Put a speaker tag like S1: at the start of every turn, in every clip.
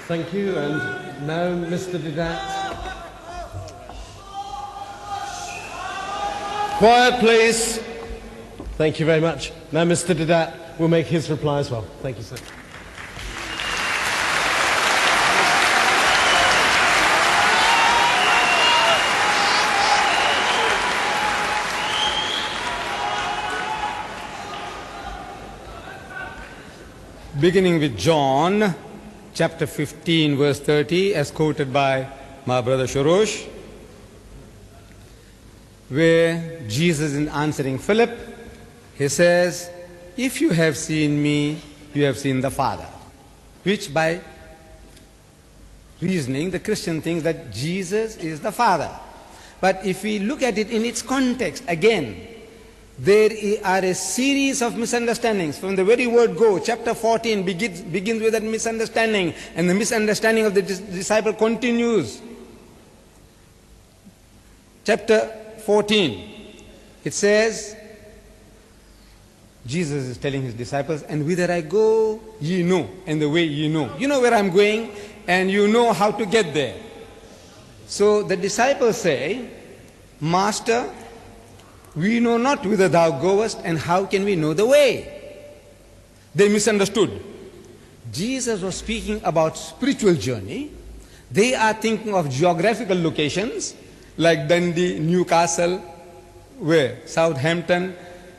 S1: Thank you. And now, Mr. Didat. Quiet, please. Thank you very much. Now, Mr. Didat will make his reply as well. Thank you, sir.
S2: Beginning with John, chapter 15, verse 30, as quoted by my brother Shorosh, where Jesus is answering Philip, he says, "If you have seen me, you have seen the Father." Which by reasoning, the Christian thinks that Jesus is the Father. But if we look at it in its context, again, there are a series of misunderstandings. From the very word go, chapter 14 begins with that misunderstanding, and the misunderstanding of the disciple continues. Chapter 14, it says, Jesus is telling his disciples, "And whither I go, ye know, and the way ye know." You know where I'm going, and you know how to get there. So the disciples say, "Master, we know not whither thou goest, and how can we know the way?" They misunderstood. Jesus was speaking about spiritual journey. They are thinking of geographical locations like Dundee, Newcastle, where? Southampton.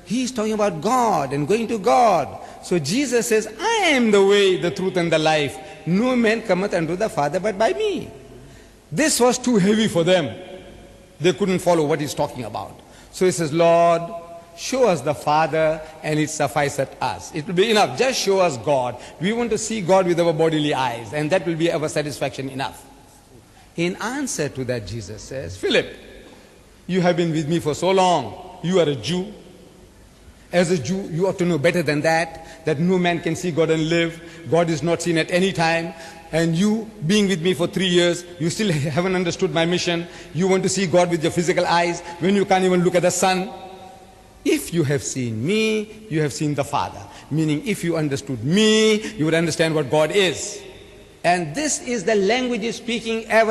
S2: He is talking about God and going to God. So Jesus says, "I am the way, the truth, and the life. No man cometh unto the Father but by me." This was too heavy for them. They couldn't follow what he's talking about. So he says, "Lord, show us the Father, and it sufficeth us." It will be enough. Just show us God. We want to see God with our bodily eyes, and that will be our satisfaction enough. In answer to that, Jesus says, "Philip, you have been with me for so long. You are a Jew. As a Jew, you ought to know better than that no man can see God and live. God is not seen at any time. And you, being with me for 3 years, you still haven't understood my mission. You want to see God with your physical eyes when you can't even look at the sun. If you have seen me, you have seen the Father." Meaning, if you understood me, you would understand what God is. And this is the language he's speaking ever